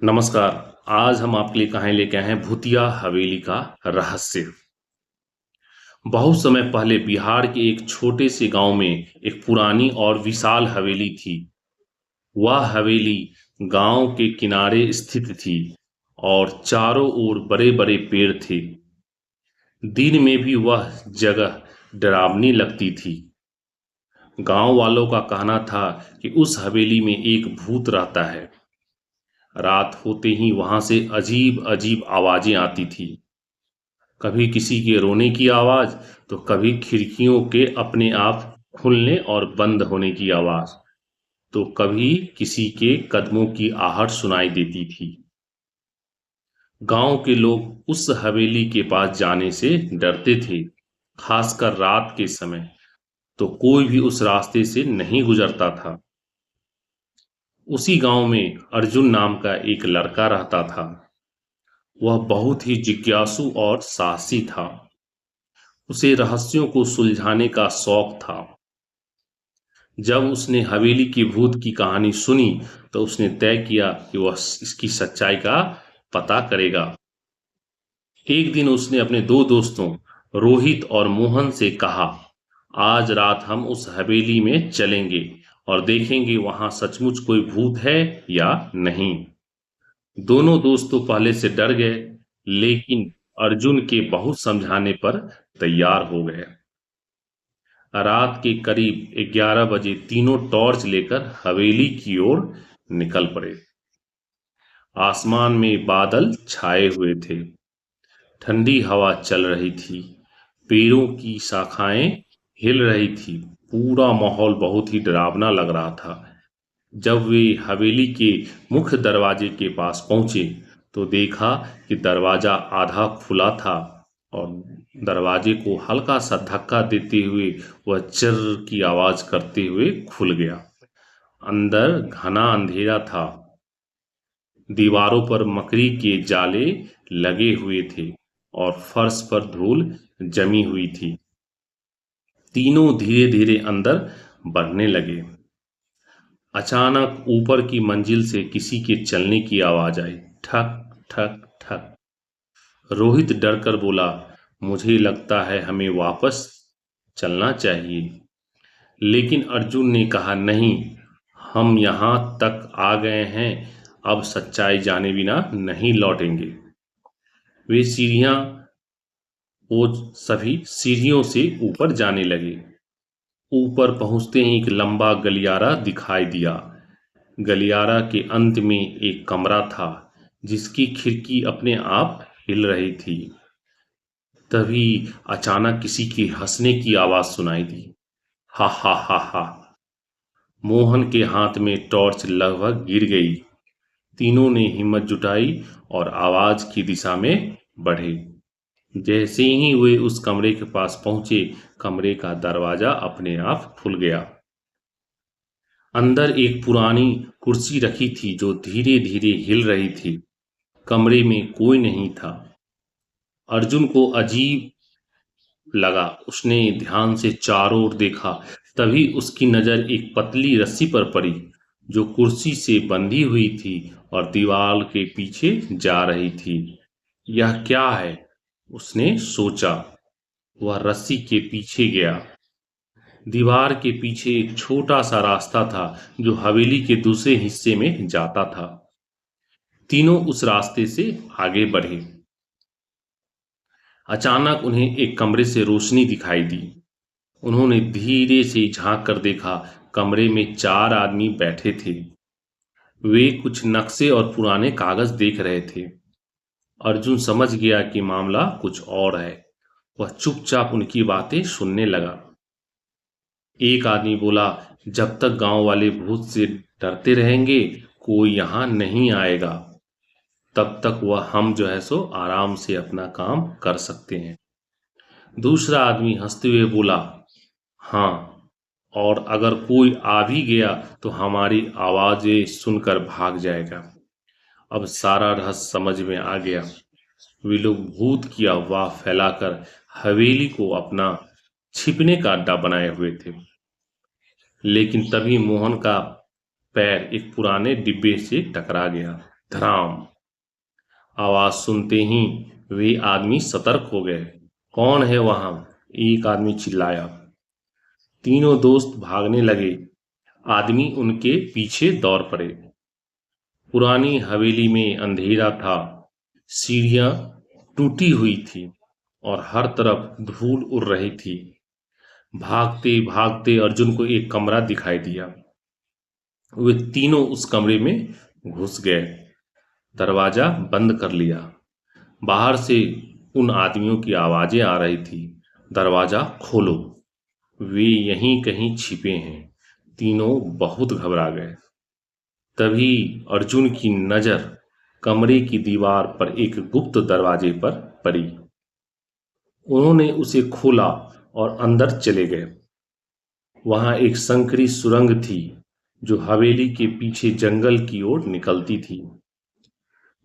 नमस्कार। आज हम आपके लिए कहानी लेके आए हैं भूतिया हवेली का रहस्य। बहुत समय पहले बिहार के एक छोटे से गांव में एक पुरानी और विशाल हवेली थी। वह हवेली गांव के किनारे स्थित थी और चारों ओर बड़े बड़े पेड़ थे। दिन में भी वह जगह डरावनी लगती थी। गांव वालों का कहना था कि उस हवेली में एक भूत रहता है। रात होते ही वहां से अजीब अजीब आवाजें आती थी। कभी किसी के रोने की आवाज, तो कभी खिड़कियों के अपने आप खुलने और बंद होने की आवाज, तो कभी किसी के कदमों की आहट सुनाई देती थी। गांव के लोग उस हवेली के पास जाने से डरते थे, खासकर रात के समय। तो कोई भी उस रास्ते से नहीं गुजरता था। उसी गांव में अर्जुन नाम का एक लड़का रहता था। वह बहुत ही जिज्ञासु और साहसी था। उसे रहस्यों को सुलझाने का शौक था। जब उसने हवेली की भूत की कहानी सुनी, तो उसने तय किया कि वह इसकी सच्चाई का पता करेगा। एक दिन उसने अपने दो दोस्तों रोहित और मोहन से कहा, आज रात हम उस हवेली में चलेंगे और देखेंगे वहां सचमुच कोई भूत है या नहीं। दोनों दोस्त तो पहले से डर गए, लेकिन अर्जुन के बहुत समझाने पर तैयार हो गए। रात के करीब 11 बजे तीनों टॉर्च लेकर हवेली की ओर निकल पड़े। आसमान में बादल छाए हुए थे। ठंडी हवा चल रही थी। पेड़ों की शाखाएं हिल रही थी। पूरा माहौल बहुत ही डरावना लग रहा था। जब वे हवेली के मुख्य दरवाजे के पास पहुंचे, तो देखा कि दरवाजा आधा खुला था और दरवाजे को हल्का सा धक्का देते हुए वह चर्र की आवाज करते हुए खुल गया। अंदर घना अंधेरा था। दीवारों पर मकड़ी के जाले लगे हुए थे और फर्श पर धूल जमी हुई थी। तीनों धीरे धीरे अंदर बढ़ने लगे। अचानक ऊपर की मंजिल से किसी के चलने की आवाज आई, ठक ठक ठक। रोहित डरकर बोला, मुझे लगता है हमें वापस चलना चाहिए। लेकिन अर्जुन ने कहा, नहीं, हम यहाँ तक आ गए हैं, अब सच्चाई जाने बिना नहीं लौटेंगे। वे सीढ़ियां वो सभी सीढ़ियों से ऊपर जाने लगे। ऊपर पहुंचते ही एक लंबा गलियारा दिखाई दिया। गलियारा के अंत में एक कमरा था, जिसकी खिड़की अपने आप हिल रही थी। तभी अचानक किसी के हंसने की आवाज सुनाई दी, हा हा हा हा। मोहन के हाथ में टॉर्च लगभग गिर गई। तीनों ने हिम्मत जुटाई और आवाज की दिशा में बढ़े। जैसे ही वे उस कमरे के पास पहुंचे, कमरे का दरवाजा अपने आप खुल गया। अंदर एक पुरानी कुर्सी रखी थी जो धीरे धीरे हिल रही थी। कमरे में कोई नहीं था। अर्जुन को अजीब लगा। उसने ध्यान से चारों ओर देखा। तभी उसकी नजर एक पतली रस्सी पर पड़ी, जो कुर्सी से बंधी हुई थी और दीवार के पीछे जा रही थी। यह क्या है, उसने सोचा। वह रस्सी के पीछे गया। दीवार के पीछे एक छोटा सा रास्ता था, जो हवेली के दूसरे हिस्से में जाता था। तीनों उस रास्ते से आगे बढ़े। अचानक उन्हें एक कमरे से रोशनी दिखाई दी। उन्होंने धीरे से झांक कर देखा। कमरे में चार आदमी बैठे थे। वे कुछ नक्शे और पुराने कागज देख रहे थे। अर्जुन समझ गया कि मामला कुछ और है। वह चुपचाप उनकी बातें सुनने लगा। एक आदमी बोला, जब तक गांव वाले भूत से डरते रहेंगे, कोई यहां नहीं आएगा। तब तक वह हम जो है सो आराम से अपना काम कर सकते हैं। दूसरा आदमी हंसते हुए बोला, हाँ, और अगर कोई आ भी गया तो हमारी आवाजें सुनकर भाग जाएगा। अब सारा रहस्य समझ में आ गया। वे लोग भूत की अफवाह फैलाकर हवेली को अपना छिपने का अड्डा बनाए हुए थे। लेकिन तभी मोहन का पैर एक पुराने डिब्बे से टकरा गया। धड़ाम आवाज सुनते ही वे आदमी सतर्क हो गए। कौन है वहां? एक आदमी चिल्लाया। तीनों दोस्त भागने लगे। आदमी उनके पीछे दौड़ पड़े। पुरानी हवेली में अंधेरा था। सीढ़ियां टूटी हुई थी और हर तरफ धूल उड़ रही थी। भागते भागते अर्जुन को एक कमरा दिखाई दिया। वे तीनों उस कमरे में घुस गए। दरवाजा बंद कर लिया। बाहर से उन आदमियों की आवाजें आ रही थी। दरवाजा खोलो, वे यहीं कहीं छिपे हैं। तीनों बहुत घबरा गए। तभी अर्जुन की नजर कमरे की दीवार पर एक गुप्त दरवाजे पर पड़ी। उन्होंने उसे खोला और अंदर चले गए। वहां एक संकरी सुरंग थी जो हवेली के पीछे जंगल की ओर निकलती थी।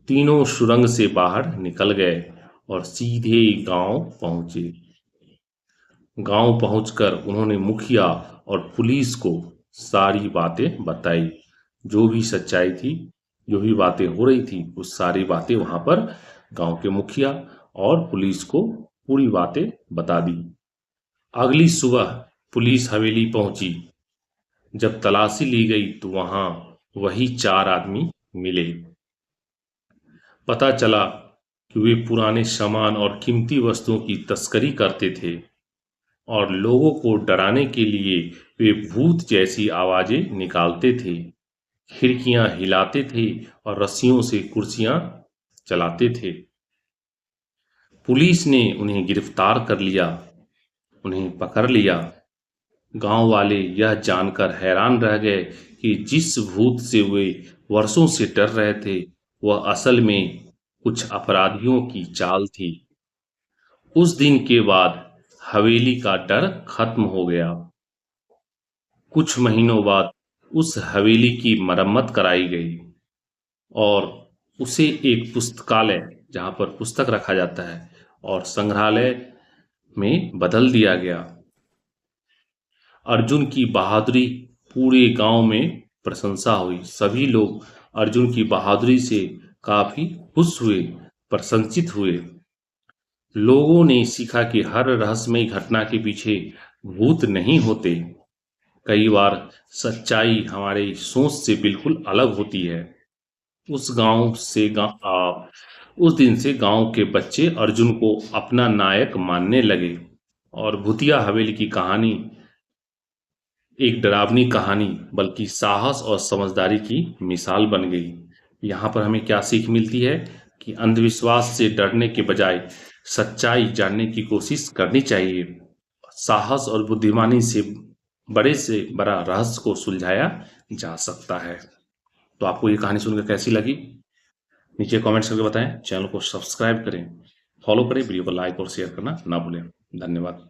तीनों सुरंग से बाहर निकल गए और सीधे गांव पहुंचे। गांव पहुंचकर उन्होंने मुखिया और पुलिस को सारी बातें बताई। जो भी सच्चाई थी, जो भी बातें हो रही थी, वो सारी बातें वहां पर गांव के मुखिया और पुलिस को पूरी बातें बता दी। अगली सुबह पुलिस हवेली पहुंची। जब तलाशी ली गई तो वहां वही 4 आदमी मिले। पता चला कि वे पुराने सामान और कीमती वस्तुओं की तस्करी करते थे और लोगों को डराने के लिए वे भूत जैसी आवाजें निकालते थे, खिड़कियां हिलाते थे और रस्सियों से कुर्सियां चलाते थे। पुलिस ने उन्हें गिरफ्तार कर लिया, उन्हें पकड़ लिया। गांव वाले यह जानकर हैरान रह गए कि जिस भूत से वे वर्षों से डर रहे थे, वह असल में कुछ अपराधियों की चाल थी। उस दिन के बाद हवेली का डर खत्म हो गया। कुछ महीनों बाद उस हवेली की मरम्मत कराई गई और उसे एक पुस्तकालय, जहां पर पुस्तक रखा जाता है, और संग्रहालय में बदल दिया गया। अर्जुन की बहादुरी पूरे गांव में प्रशंसा हुई। सभी लोग अर्जुन की बहादुरी से काफी खुश हुए, प्रशंसित हुए। लोगों ने सीखा कि हर रहस्यमयी घटना के पीछे भूत नहीं होते। कई बार सच्चाई हमारी सोच से बिल्कुल अलग होती है। उस दिन से गांव के बच्चे अर्जुन को अपना नायक मानने लगे और भूतिया हवेली की कहानी एक डरावनी कहानी बल्कि साहस और समझदारी की मिसाल बन गई। यहाँ पर हमें क्या सीख मिलती है कि अंधविश्वास से डरने के बजाय सच्चाई जानने की कोशिश करनी चाहिए। साहस और बुद्धिमानी से बड़ा रहस्य को सुलझाया जा सकता है। तो आपको ये कहानी सुनकर कैसी लगी? नीचे कमेंट्स करके बताएं। चैनल को सब्सक्राइब करें, फॉलो करें, वीडियो को लाइक और शेयर करना ना भूलें। धन्यवाद।